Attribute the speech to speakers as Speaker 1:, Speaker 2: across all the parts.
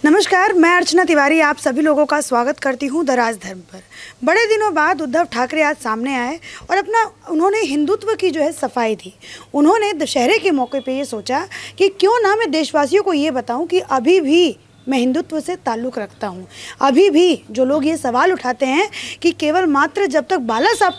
Speaker 1: नमस्कार, मैं अर्चना तिवारी आप सभी लोगों का स्वागत करती हूं द राजधर्म पर। बड़े दिनों बाद उद्धव ठाकरे आज सामने आए और उन्होंने हिंदुत्व की जो है सफाई दी। उन्होंने दशहरे के मौके पे ये सोचा कि क्यों ना मैं देशवासियों को ये बताऊं कि अभी भी मैं हिंदुत्व से ताल्लुक़ रखता हूं। अभी भी जो लोग ये सवाल उठाते हैं कि केवल मात्र जब तक बाला साहब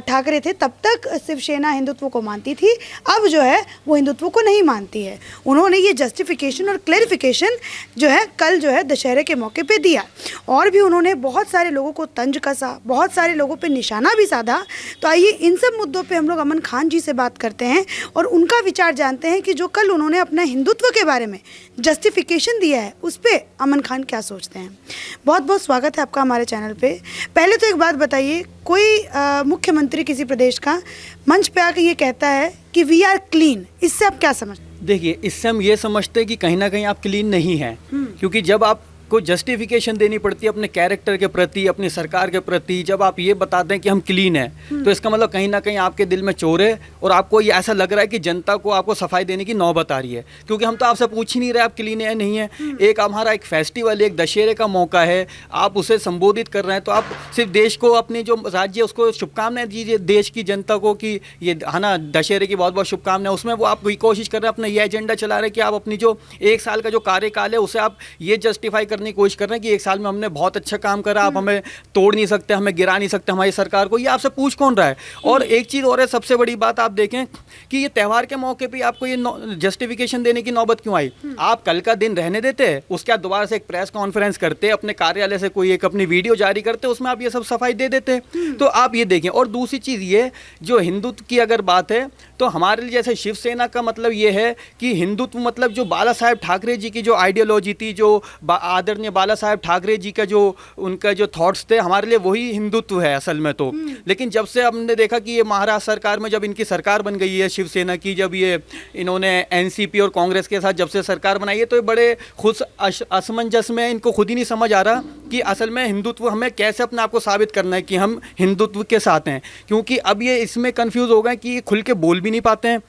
Speaker 1: ठाकरे थे तब तक शिवसेना हिंदुत्व को मानती थी, अब जो है वो हिंदुत्व को नहीं मानती है। उन्होंने ये जस्टिफिकेशन और क्लैरिफिकेशन जो है कल जो है दशहरे के मौके पे दिया। और भी उन्होंने बहुत सारे लोगों को तंज कसा, बहुत सारे लोगों पे निशाना भी साधा। तो आइए इन सब मुद्दों पे हम लोग अमन खान जी से बात करते हैं और उनका विचार जानते हैं कि जो कल उन्होंने अपना हिंदुत्व के बारे में जस्टिफिकेशन दिया है उस पे अमन खान क्या सोचते हैं। बहुत बहुत स्वागत है आपका हमारे चैनल पे। पहले तो एक बात बताइए, कोई मुख्यमंत्री किसी प्रदेश का मंच पे आके ये कहता है कि वी आर क्लीन, इससे आप क्या समझते हैं?
Speaker 2: देखिए, इससे हम ये समझते हैं कि कहीं ना कहीं आप क्लीन नहीं हैं, क्योंकि जब आपको जस्टिफिकेशन देनी पड़ती है अपने कैरेक्टर के प्रति, अपनी सरकार के प्रति, जब आप ये बताते हैं कि हम क्लीन हैं, तो इसका मतलब कहीं ना कहीं आपके दिल में चोर है और आपको ये ऐसा लग रहा है कि जनता को आपको सफाई देने की नौबत आ रही है। क्योंकि हम तो आपसे पूछ ही नहीं रहे आप क्लीन है या नहीं है। एक हमारा एक फेस्टिवल, एक दशहरे का मौका है, आप उसे संबोधित कर रहे हैं, तो आप सिर्फ देश को, अपनी जो राज्य है उसको शुभकामनाएं दीजिए, देश की जनता को कि ये है ना दशहरे की बहुत बहुत शुभकामनाएं। उसमें वो आप वही कोशिश कर रहे हैं, अपना ये एजेंडा चला रहे हैं कि आप अपनी जो एक साल का जो कार्यकाल है उसे आप ये जस्टिफाई करने की कोशिश कर रहे हैं कि एक साल में हमने बहुत अच्छा काम करा, आप हमें तोड़ नहीं सकते, हमें गिरा नहीं सकते हमारी सरकार को। ये आपसे पूछ कौन रहा है? और एक चीज़ और है, सबसे बड़ी बात आप देखें कि ये त्यौहार के मौके पे आपको ये जस्टिफिकेशन देने की नौबत क्यों आई? आप कल का दिन रहने देते, उसके बाद दोबारा से एक प्रेस कॉन्फ्रेंस करते, अपने कार्यालय से कोई एक अपनी वीडियो जारी करते, उसमें आप ये सब सफाई दे देते। तो आप ये देखें। और दूसरी चीज़ ये, जो हिंदुत्व की अगर बात है तो हमारे लिए जैसे शिवसेना का मतलब ये है कि हिंदुत्व मतलब जो बाला साहेब ठाकरे जी की जो आइडियोलॉजी थी, जो आदरणीय बाला साहेब ठाकरे जी का जो उनका जो थॉट्स थे, हमारे लिए वही हिंदुत्व है असल में तो। लेकिन जब से हमने देखा कि ये महाराष्ट्र सरकार में जब इनकी सरकार बन गई है शिवसेना की, जब ये इन्होंने एनसीपी और कांग्रेस के साथ जब से सरकार बनाई है, तो ये बड़े खुद असमंजस में, इनको खुद ही नहीं समझ आ रहा कि असल में हिंदुत्व हमें कैसे अपने आप को साबित करना है कि हम हिंदुत्व के साथ हैं। क्योंकि अब ये इसमें कंफ्यूज हो गए कि ये खुल के बोल भी नहीं पाते हैं।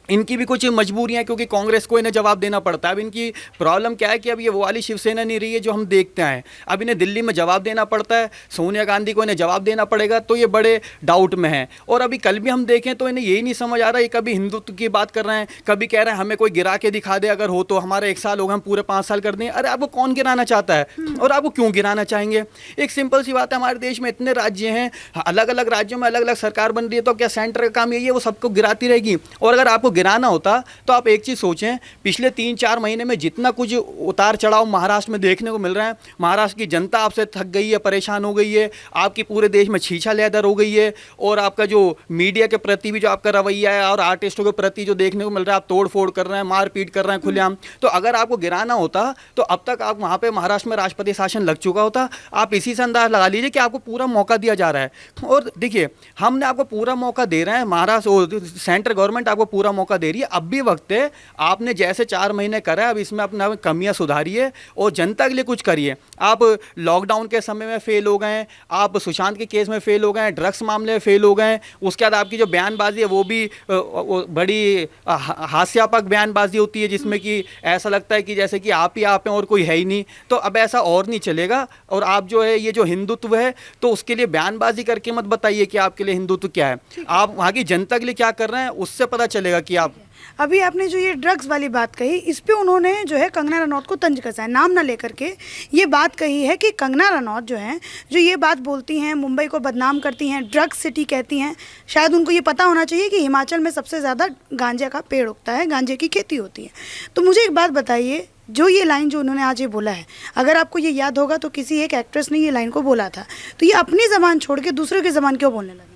Speaker 2: इनकी भी कुछ मजबूरियां, क्योंकि कांग्रेस को इन्हें जवाब देना पड़ता है। अब इनकी प्रॉब्लम क्या है कि अब ये वो वाली शिवसेना नहीं रही है जो हम देखते हैं। अब इन्हें दिल्ली में जवाब देना पड़ता है, सोनिया गांधी को इन्हें जवाब देना पड़ेगा, तो ये बड़े डाउट में हैं। और अभी कल भी हम देखें तो इन्हें यही नहीं समझ आ रहा, ये कभी हिंदुत्व की बात कर रहे हैं, कभी कह रहे हैं हमें कोई गिरा के दिखा दे, अगर हो तो हमारे 1 साल हो गए, हम पूरे 5 साल कर दें। अरे आपको कौन गिराना चाहता है और आपको क्यों गिराना चाहेंगे? एक सिंपल सी बात है, हमारे देश में इतने राज्य हैं, अलग अलग राज्यों में अलग अलग सरकार बन रही है, तो क्या सेंटर का काम यही है वो सबको गिराती रहेगी? और अगर आपको गिराना होता तो आप एक चीज़ सोचें, पिछले 3-4 महीने में जितना कुछ उतार चढ़ाव महाराष्ट्र में देखने को मिल रहा है, महाराष्ट्र की जनता आपसे थक गई है, परेशान हो गई है, आपकी पूरे देश में छीछा लेदर हो गई है, और आपका जो मीडिया के प्रति भी जो आपका रवैया है और आर्टिस्टों के प्रति जो देखने को मिल रहा है, आप तोड़ फोड़ कर रहे हैं, मारपीट कर रहे हैं खुलेआम। तो अगर आपको गिराना होता तो अब तक आप वहाँ पर महाराष्ट्र में राष्ट्रपति शासन लग चुका होता। आप इसी से अंदाज लगा लीजिए कि आपको पूरा मौका दिया जा रहा है। और देखिए, हमने आपको पूरा मौका दे रहे हैं, महाराष्ट्र सेंट्रल गवर्नमेंट आपको पूरा मौका दे रही है। अब भी वक्त है, आपने जैसे 4 महीने करा है, अब इसमें अपना कमियां सुधारिए और जनता के लिए कुछ करिए। आप लॉकडाउन के समय में फेल हो गए, आप सुशांत के केस में फेल हो गए, ड्रग्स मामले में फेल हो गए, उसके बाद आपकी जो बयानबाजी है वो भी बड़ी हास्यास्पद बयानबाजी होती है, जिसमें कि ऐसा लगता है कि जैसे कि आप ही आप हैं और कोई है ही नहीं। तो अब ऐसा और नहीं चलेगा। और आप जो है ये जो हिंदुत्व है, तो उसके लिए बयानबाजी करके मत बताइए कि आपके लिए हिंदुत्व क्या है। आप वहाँ की जनता के लिए क्या कर रहे हैं उससे पता चलेगा कि आप।
Speaker 1: अभी आपने जो ये ड्रग्स वाली बात कही, इस पे उन्होंने जो है कंगना रनौत को तंज कसा है, नाम ना लेकर के ये बात कही है कि कंगना रनौत जो है, जो ये बात बोलती हैं, मुंबई को बदनाम करती हैं, ड्रग्स सिटी कहती हैं। शायद उनको ये पता होना चाहिए कि हिमाचल में सबसे ज़्यादा गांजे का पेड़ उगता है, गांजे की खेती होती है। तो मुझे एक बात बताइए, जो ये लाइन जो उन्होंने आज ये बोला है, अगर आपको ये याद होगा तो किसी एक एक्ट्रेस ने ये लाइन को बोला था, तो ये अपनी ज़बान छोड़ के दूसरे की ज़बान क्यों बोलने लगे?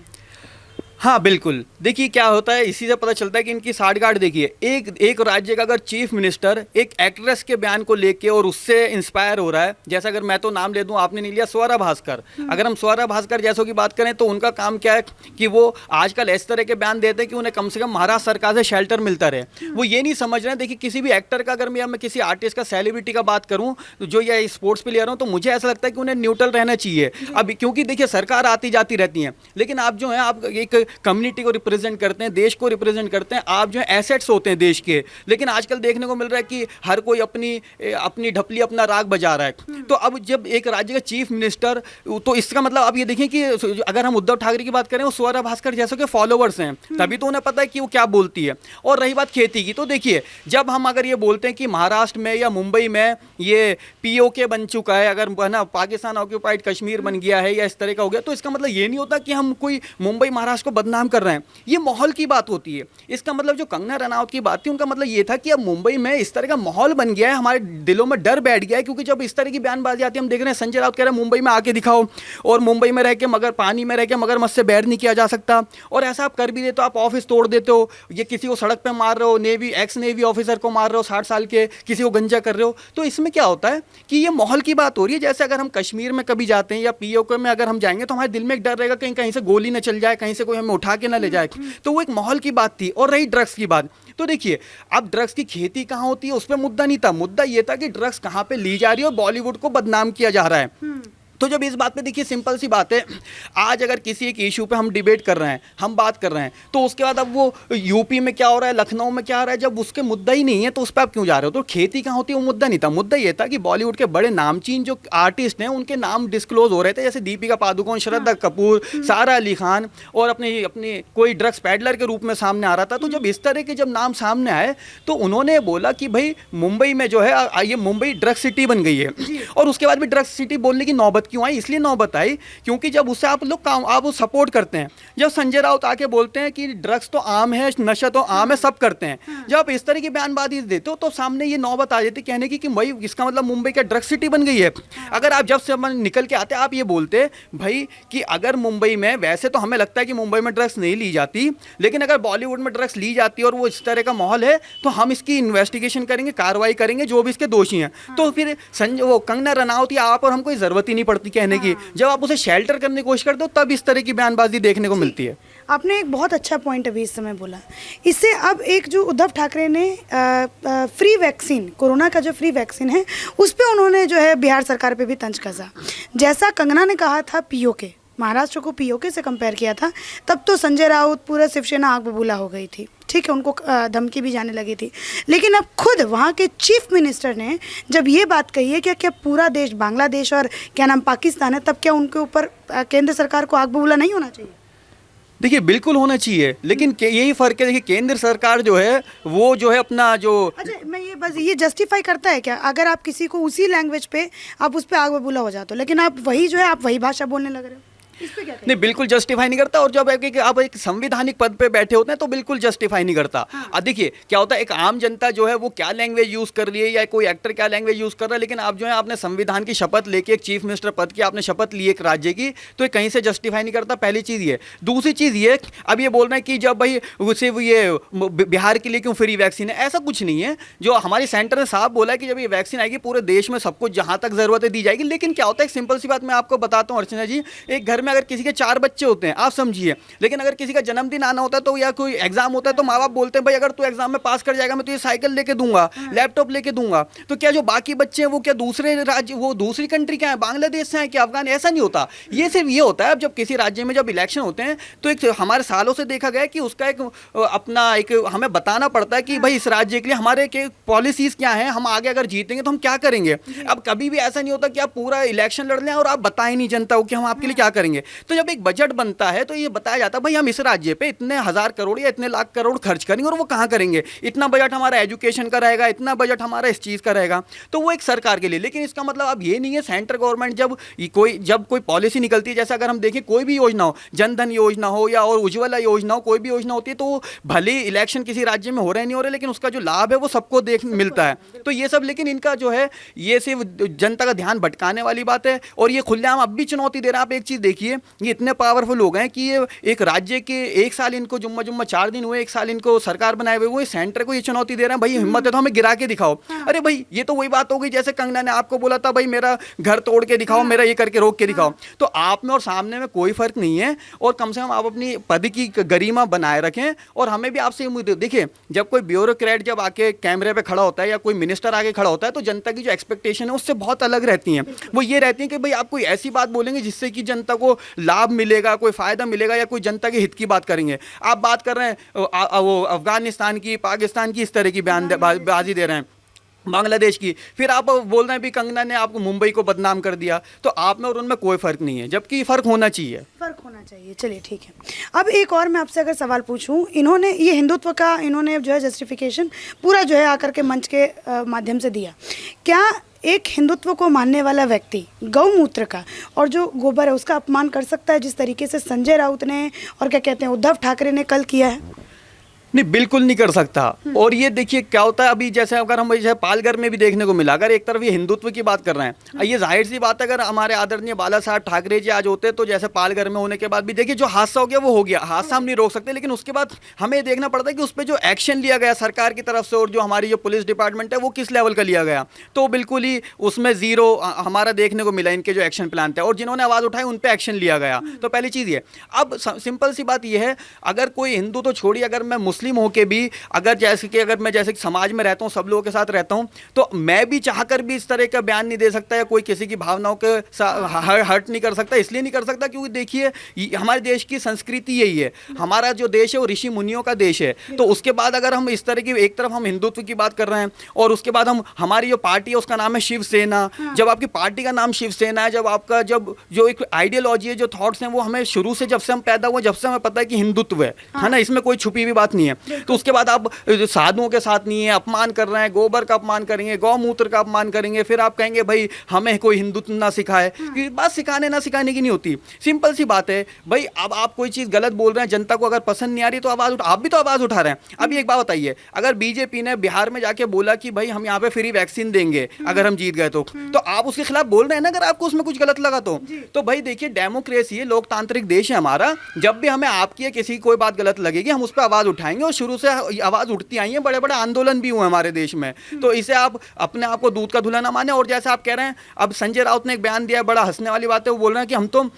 Speaker 2: हाँ बिल्कुल, देखिए क्या होता है, इसी से पता चलता है कि इनकी साठगांठ। देखिए, एक राज्य का अगर चीफ मिनिस्टर एक एक्ट्रेस के बयान को लेके और उससे इंस्पायर हो रहा है, जैसा अगर मैं तो नाम ले दूं, आपने नहीं लिया, स्वरा भास्कर। अगर हम स्वरा भास्कर जैसों की बात करें तो उनका काम क्या है कि वो आजकल इस तरह के बयान देते हैं कि उन्हें कम से कम महाराष्ट्र सरकार से शेल्टर मिलता रहे। वो ये नहीं समझ रहे हैं। देखिए, किसी भी एक्टर का, अगर मैं किसी आर्टिस्ट का, सेलिब्रिटी का बात करूँ, जो या स्पोर्ट्स प्लेयर हो, तो मुझे ऐसा लगता है कि उन्हें न्यूट्रल रहना चाहिए। अब क्योंकि देखिए सरकार आती जाती रहती है, लेकिन आप जो है, आप एक कम्युनिटी को रिप्रेजेंट करते हैं, देश को रिप्रेजेंट करते हैं, आप जो है एसेट्स होते हैं देश के। लेकिन आजकल देखने को मिल रहा है कि हर कोई अपनी ढपली, अपना राग बजा रहा है। तो अब जब एक राज्य का चीफ मिनिस्टर, तो इसका मतलब आप ये देखिए कि अगर हम उद्धव ठाकरे की बात करें, वो स्वरा भास्कर जैसे के फॉलोवर्स हैं, तभी तो उन्हें पता है कि वो क्या बोलती है। और रही बात खेती की, तो देखिए जब हम अगर ये बोलते हैं कि महाराष्ट्र में या मुंबई में ये पीओके बन चुका है, अगर है ना पाकिस्तान ऑक्यूपाइड कश्मीर बन गया है या इस तरह का हो गया, तो इसका मतलब ये नहीं होता कि हम कोई मुंबई महाराष्ट्र को बदनाम कर रहे हैं। ये माहौल की बात होती है। इसका मतलब जो कंगना रनौत की बात थी, उनका मतलब ये था कि अब मुंबई में इस तरह का माहौल बन गया है, हमारे दिलों में डर बैठ गया है। क्योंकि जब इस तरह की बयानबाजी आती है, हम देख रहे हैं संजय राउत कह रहे हैं मुंबई में आके दिखाओ, और मुंबई में रह के मगर पानी में रह के मगरमच्छ से बैर नहीं किया जा सकता। और ऐसा आप कर भी देते हो, आप ऑफिस तोड़ देते हो, ये किसी को सड़क पे मार रहे हो, नेवी एक्स नेवी ऑफिसर को मार रहे हो 60 साल के, किसी को गंजा कर रहे हो। तो इसमें क्या होता है कि ये माहौल की बात हो रही है। जैसे अगर हम कश्मीर में कभी जाते हैं या पीओके में अगर हम जाएंगे, तो हमारे दिल में एक डर रहेगा कहीं कहीं से गोली न चल जाए, कहीं से कोई हमें उठा के ना ले जाए। तो वो एक माहौल की बात थी। और रही ड्रग्स की बात, तो देखिए अब ड्रग्स की खेती कहाँ होती है, उस पर मुद्दा नहीं था। मुद्दा ये था कि ड्रग्स कहाँ पे ली जा रही है और बॉलीवुड को बदनाम किया जा रहा है। तो जब इस बात पे देखिए सिंपल सी बात है, आज अगर किसी एक इशू पे हम डिबेट कर रहे हैं, हम बात कर रहे हैं, तो उसके बाद अब वो यूपी में क्या हो रहा है, लखनऊ में क्या हो रहा है, जब उसके मुद्दा ही नहीं है तो उस पर आप क्यों जा रहे हो। तो खेती कहाँ होती है, वो मुद्दा नहीं था। मुद्दा ये था कि बॉलीवुड के बड़े नामचीन जो आर्टिस्ट हैं, उनके नाम डिस्क्लोज हो रहे थे, जैसे दीपिका पादुकोण, श्रद्धा कपूर, सारा अली खान, और अपने कोई ड्रग्स पैडलर के रूप में सामने आ रहा था। तो जब इस तरह के जब नाम सामने आए, तो उन्होंने बोला कि भाई मुंबई में जो है ये मुंबई ड्रग्स सिटी बन गई है। और उसके बाद भी ड्रग्स सिटी बोलने की नौबत क्यों आई, इसलिए नौबत आई क्योंकि जब उससे आप लोग आप सपोर्ट करते हैं। जब संजय राउत आके बोलते हैं कि ड्रग्स तो आम है, नशा तो आम है, सब करते हैं, जब आप इस तरह की बयानबाजी देते हो, तो सामने ये नौबत आ जाती कहने की कि भाई इसका मतलब मुंबई क्या ड्रग्स सिटी बन गई है। अगर आप जब से निकल के आते आप ये बोलते भाई कि अगर मुंबई में, वैसे तो हमें लगता है कि मुंबई में ड्रग्स नहीं ली जाती, लेकिन अगर बॉलीवुड में ड्रग्स ली जाती है और वो इस तरह का माहौल है, तो हम इसकी इन्वेस्टिगेशन करेंगे, कार्रवाई करेंगे, जो भी इसके दोषी हैं। तो फिर वो कंगना रनौत या आप और हम कोई जरूरत ही नहीं पड़ती कहने की। जब आप उसे शेल्टर करने की कोशिश करते हो, तब इस तरह की बयानबाजी देखने को मिलती है।
Speaker 1: आपने एक बहुत अच्छा पॉइंट अभी इस समय बोला। इससे अब एक जो उद्धव ठाकरे ने फ्री वैक्सीन, कोरोना का जो फ्री वैक्सीन है, उस पे उन्होंने जो है बिहार सरकार पे भी तंज कसा। जैसा कंगना ने कहा था पीओके, महाराष्ट्र को पीओके से कंपेयर किया था, तब तो संजय राउत पूरा शिवसेना आग बबूला हो गई थी। ठीक है, उनको धमकी भी जाने लगी थी। लेकिन अब खुद वहाँ के चीफ मिनिस्टर ने जब ये बात कही है कि क्या पूरा देश बांग्लादेश और क्या नाम पाकिस्तान है, तब क्या उनके ऊपर केंद्र सरकार को आग बबूला नहीं होना चाहिए?
Speaker 2: देखिए बिल्कुल होना चाहिए, लेकिन यही फर्क है। देखिए केंद्र सरकार जो है वो जो है अपना जो, अच्छा
Speaker 1: मैं ये बस ये जस्टिफाई करता है क्या, अगर आप किसी को उसी लैंग्वेज पे आप उस पर आग बबूला हो जाते हो, लेकिन आप वही जो है आप वही भाषा बोलने लग रहे हो, इस पे क्या
Speaker 2: नहीं, बिल्कुल जस्टिफाई नहीं करता। और जब आप एक संवैधानिक पद पे बैठे होते हैं तो बिल्कुल जस्टिफाई नहीं करता। अब देखिए क्या होता है, एक आम जनता जो है वो क्या लैंग्वेज यूज़ कर रही है या कोई एक्टर क्या लैंग्वेज यूज़ कर रहा है, लेकिन आप जो है आपने संविधान की शपथ लेके, एक चीफ मिनिस्टर पद की आपने शपथ ली एक राज्य की, तो ये कहीं से जस्टिफाई नहीं करता। पहली चीज़ ये। दूसरी चीज़ ये, अब ये बोल रहे हैं कि जब भाई उसे ये बिहार के लिए क्यों फ्री वैक्सीन है, ऐसा कुछ नहीं है। जो हमारी सेंटर ने साफ बोला है कि जब ये वैक्सीन आएगी पूरे देश में सबको जहाँ तक ज़रूरत है दी जाएगी। लेकिन क्या होता है, एक सिंपल सी बात मैं आपको बताता हूँ अर्चना जी, एक घर में अगर किसी के 4 बच्चे होते हैं, आप समझिए, लेकिन अगर किसी का जन्मदिन आना होता है तो या कोई एग्जाम होता है, तो माँ बाप बोलते हैं भाई अगर तू एग्जाम में पास कर जाएगा मैं तुझे साइकिल लेके दूंगा, लैपटॉप लेके दूंगा। तो क्या जो बाकी बच्चे हैं वो क्या दूसरे राज्य, वो दूसरी कंट्री क्या है, बांग्लादेश से हैं क्या, अफगान, ऐसा नहीं होता। ये सिर्फ ये होता है अब जब किसी राज्य में जब इलेक्शन होते हैं तो एक हमारे सालों से देखा गया कि उसका एक अपना एक हमें बताना पड़ता है कि भाई इस राज्य के लिए हमारे के पॉलिसीज क्या हैं, हम आगे अगर जीतेंगे तो हम क्या करेंगे। अब कभी भी ऐसा नहीं होता कि आप पूरा इलेक्शन लड़ लें और आप बताएं नहीं जनता को कि हम आपके लिए क्या करेंगे। तो जब एक बजट बनता है तो ये बताया जाता है भाई हम इस राज्य पे इतने 1000 करोड़ या इतने लाख करोड़ खर्च करेंगे, और वो कहाँ करेंगे, इतना बजट हमारा एजुकेशन का रहेगा, इतना बजट हमारा इस चीज़ का रहेगा। तो वो एक सरकार के लिए। लेकिन इसका मतलब अब ये नहीं है सेंट्रल गवर्नमेंट जब कोई पॉलिसी निकलती है, जैसे अगर हम देखें कोई भी योजना हो, जनधन योजना हो या और उज्ज्वला योजना हो, कोई भी योजना होती है, तो भले इलेक्शन किसी राज्य में हो रहे नहीं हो रहे, लेकिन उसका जो लाभ है वो सबको मिलता है। तो ये सब, लेकिन इनका जो है ये सिर्फ जनता का ध्यान भटकाने वाली बात है। और ये खुलेआम अब भी चुनौती दे रहा है। आप एक चीज़ देखिए, ये इतने पावरफुल हो गए हैं कि ये एक राज्य के 1 साल इनको जुम्मा 4 दिन हुए, 1 साल इनको सरकार बनाए हुए, वो सेंटर को ये चुनौती दे रहे हैं भाई हिम्मत है तो हमें गिरा के दिखाओ। अरे भाई ये तो वही बात हो गई जैसे कंगना ने आपको बोला था भाई मेरा घर तोड़ के दिखाओ, मेरा ये करके रोक के दिखाओ। तो आप में और सामने में कोई फर्क नहीं है, और कम से कम आप अपनी पद की गरिमा बनाए रखें। और हमें भी आपसे उम्मीद है, देखिए जब कोई ब्यूरोक्रेट जब आके कैमरे पे खड़ा होता है या कोई मिनिस्टर आके खड़ा होता है, तो जनता की जो एक्सपेक्टेशन है उससे बहुत अलग रहती हैं। वो ये रहती है कि भाई आप कोई ऐसी बात बोलेंगे जिससे कि जनता को को लाभ मिलेगा, कोई फ़ायदा मिलेगा या कोई जनता के हित की बात करेंगे। आप बात कर रहे हैं वो अफगानिस्तान की, पाकिस्तान की, इस तरह की बयानबाजी दे रहे हैं, बांग्लादेश की, फिर आप बोल रहे हैं भी कंगना ने आपको मुंबई को बदनाम कर दिया। तो आप में और उनमें कोई फ़र्क नहीं है, जबकि फ़र्क होना चाहिए।
Speaker 1: फ़र्क होना चाहिए। चलिए ठीक है। अब एक और मैं आपसे अगर सवाल पूछूं, इन्होंने ये हिंदुत्व का इन्होंने जो है जस्टिफिकेशन पूरा जो है आकर के मंच के माध्यम से दिया। क्या एक हिंदुत्व को मानने वाला व्यक्ति गौमूत्र का और जो गोबर है उसका अपमान कर सकता है, जिस तरीके से संजय राउत ने और क्या कहते हैं उद्धव ठाकरे ने कल किया है?
Speaker 2: नहीं, बिल्कुल नहीं कर सकता। और ये देखिए क्या होता है अभी, जैसे अगर हम जैसे पालघर में भी देखने को मिला, अगर एक तरफ ये हिंदुत्व की बात कर रहे हैं, ये जाहिर सी बात है, अगर हमारे आदरणीय बाला साहब ठाकरे जी आज होते तो जैसे पालघर में होने के बाद भी देखिए जो हादसा हो गया वो हो गया, हादसा हम नहीं रोक सकते, लेकिन उसके बाद हमें देखना पड़ता है कि उस पर जो एक्शन लिया गया सरकार की तरफ से और जो हमारी जो पुलिस डिपार्टमेंट है वो किस लेवल का लिया गया। तो बिल्कुल ही उसमें ज़ीरो हमारा देखने को मिला इनके जो एक्शन प्लान थे, और जिन्होंने आवाज़ उठाई उन पर एक्शन लिया गया। तो पहली चीज़ ये। अब सिंपल सी बात ये है, अगर कोई हिंदू तो छोड़िए, अगर मैं मुस्लिम होके भी अगर मैं जैसे कि समाज में रहता हूँ, सब लोगों के साथ रहता हूँ, तो मैं भी चाहकर भी इस तरह का बयान नहीं दे सकता या कोई किसी की भावनाओं के हर्ट नहीं कर सकता। इसलिए नहीं कर सकता क्योंकि देखिए हमारे देश की संस्कृति यही है, हमारा जो देश है वो ऋषि मुनियों का देश है। तो उसके बाद अगर हम इस तरह की, एक तरफ हम हिंदुत्व की बात कर रहे हैं और उसके बाद हम हमारी जो पार्टी है उसका नाम है शिवसेना। जब आपकी पार्टी का नाम शिवसेना है, जब आपका जो एक आइडियोलॉजी है, जो थॉट्स हैं, वो हमें शुरू से जब से हम पैदा हुए, जब से हमें पता है कि हिंदुत्व है ना, इसमें कोई छुपी हुई बात नहीं है। तो उसके बाद आप साधुओं के साथ नहीं है, अपमान कर रहे हैं, गोबर का अपमान करेंगे, गौमूत्र का अपमान करेंगे, फिर आप कहेंगे भाई हमें कोई हिंदुत्व ना सिखाए। कि बात सिखाने ना सिखाने की नहीं होती, सिंपल सी बात है भाई। अब आप कोई चीज़ गलत बोल रहे हैं, जनता को अगर पसंद नहीं आ रही तो आप भी तो आवाज़ उठा रहे हैं। अभी एक बात बताइए, अगर बीजेपी ने बिहार में जाके बोला कि भाई हम यहाँ पे फ्री वैक्सीन देंगे अगर हम जीत गए तो आप उसके खिलाफ बोल रहे हैं ना, अगर आपको उसमें कुछ गलत लगा तो भाई देखिए डेमोक्रेसी है, लोकतांत्रिक देश है हमारा। जब भी हमें आपकी या किसी कोई बात गलत लगेगी हम उस पर आवाज़ उठाएंगे, और शुरू से आवाज़ उठती आई है, बड़े बड़े आंदोलन भी हुए हमारे देश में। तो इसे आप अपने आप को दूध का धुला ना माने। और जैसे आप कह रहे हैं, अब संजय राउत ने एक बयान दिया है, बड़ा हंसने वाली बात है, वो बोल रहे हैं कि हम तो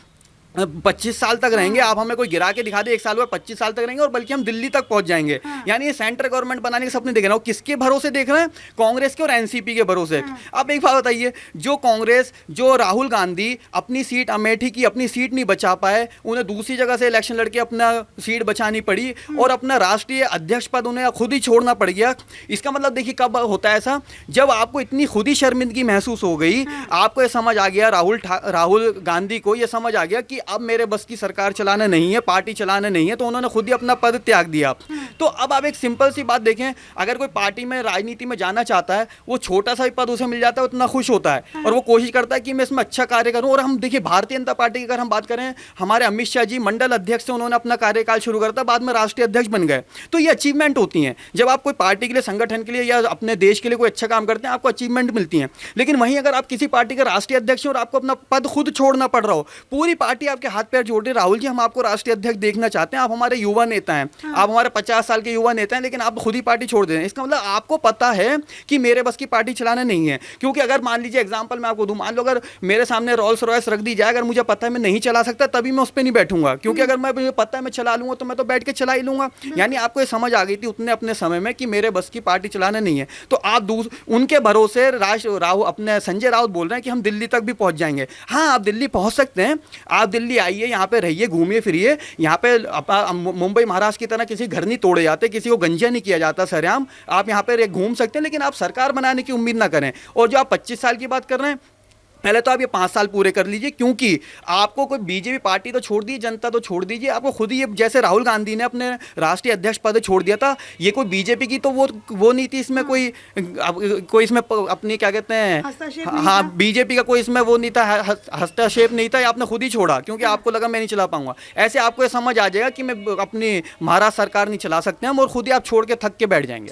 Speaker 2: 25 साल तक रहेंगे, आप हमें कोई गिरा के दिखा दे 1 साल में 25 साल तक रहेंगे, और बल्कि हम दिल्ली तक पहुंच जाएंगे। यानी ये सेंट्रल गवर्नमेंट बनाने के सपने देख रहे हो। किसके भरोसे देख रहे हैं? कांग्रेस के और एनसीपी के भरोसे। अब एक बात बताइए, जो कांग्रेस, जो राहुल गांधी अपनी सीट अमेठी की अपनी सीट नहीं बचा पाए, उन्हें दूसरी जगह से इलेक्शन लड़के अपना सीट बचानी पड़ी और अपना राष्ट्रीय अध्यक्ष पद उन्हें खुद ही छोड़ना पड़ गया। इसका मतलब देखिए कब होता है ऐसा, जब आपको इतनी खुद ही शर्मिंदगी महसूस हो गई, आपको ये समझ आ गया, राहुल गांधी को ये समझ आ गया कि अब मेरे बस की सरकार चलाना नहीं है, पार्टी चलाना नहीं है, तो उन्होंने खुद ही अपना पद त्याग दिया। तो अब आप एक सिंपल सी बात देखें, अगर कोई पार्टी में, राजनीति में जाना चाहता है, वो छोटा सा भी पद उसे मिल जाता है, उतना खुश होता है और वो कोशिश करता है कि मैं इसमें अच्छा कार्य करूं। और हम देखिए भारतीय जनता पार्टी की अगर हम बात करें, हमारे अमित शाह जी मंडल अध्यक्ष से उन्होंने अपना कार्यकाल शुरू करता, बाद में राष्ट्रीय अध्यक्ष बन गए। तो ये अचीवमेंट होती हैं, जब आप कोई पार्टी के लिए, संगठन के लिए या अपने देश के लिए कोई अच्छा काम करते हैं, आपको अचीवमेंट मिलती हैं। लेकिन वहीं अगर आप किसी पार्टी के राष्ट्रीय अध्यक्ष हैं और आपको अपना पद खुद छोड़ना पड़ रहा हो, पूरी पार्टी आपके हाथ पैर जोड़ रही, राहुल जी हम आपको राष्ट्रीय अध्यक्ष देखना चाहते हैं, आप हमारे युवा नेता हैं, आप हमारे 50 साल के युवा नेता हैं, लेकिन आप खुद ही पार्टी छोड़ दे रहे हैं। इसका मतलब आपको पता है कि मेरे बस की पार्टी चलाना नहीं है। क्योंकि अगर मान लीजिए एग्जांपल मैं आपको दूं, मान लो अगर मेरे सामने रोल्स रॉयस रख दी जाए, अगर मुझे पता है मैं नहीं चला सकता, तभी मैं उस पर नहीं बैठूंगा। क्योंकि अगर मुझे पता है मैं चला लूंगा तो मैं तो बैठ के चला ही लूंगा। यानी आपको ये समझ आ गई थी उतने अपने समय में कि मेरे बस की पार्टी चलाना नहीं है। तो आप उनके भरोसे अपने संजय राउत बोल रहे हैं कि हम दिल्ली तक भी पहुंच जाएंगे। हाँ, आप दिल्ली पहुंच सकते हैं, आप दिल्ली आइए, यहाँ पे रहिए, घूमिए फिरिए। यहाँ पे मुंबई महाराष्ट्र की तरह किसी घर नहीं तोड़े जाते, किसी को गंजा नहीं किया जाता सरेआम। आप यहाँ पे घूम सकते हैं, लेकिन आप सरकार बनाने की उम्मीद ना करें। और जो आप 25 साल की बात कर रहे हैं, पहले तो आप ये 5 साल पूरे कर लीजिए, क्योंकि आपको कोई बीजेपी पार्टी तो छोड़ दी, जनता तो छोड़ दीजिए, आपको खुद ही, ये जैसे राहुल गांधी ने अपने राष्ट्रीय अध्यक्ष पद छोड़ दिया था, ये कोई बीजेपी की तो वो नहीं थी, इसमें कोई इसमें अपनी क्या कहते हैं, हाँ, बीजेपी का कोई इसमें वो नहीं था, हस्तक्षेप नहीं था, आपने खुद ही छोड़ा क्योंकि आपको लगा मैं नहीं चला पाऊंगा। ऐसे आपको ये समझ आ जाएगा कि मैं अपनी महाराष्ट्र सरकार नहीं चला सकते हम, और खुद ही आप छोड़ के थक के बैठ जाएंगे।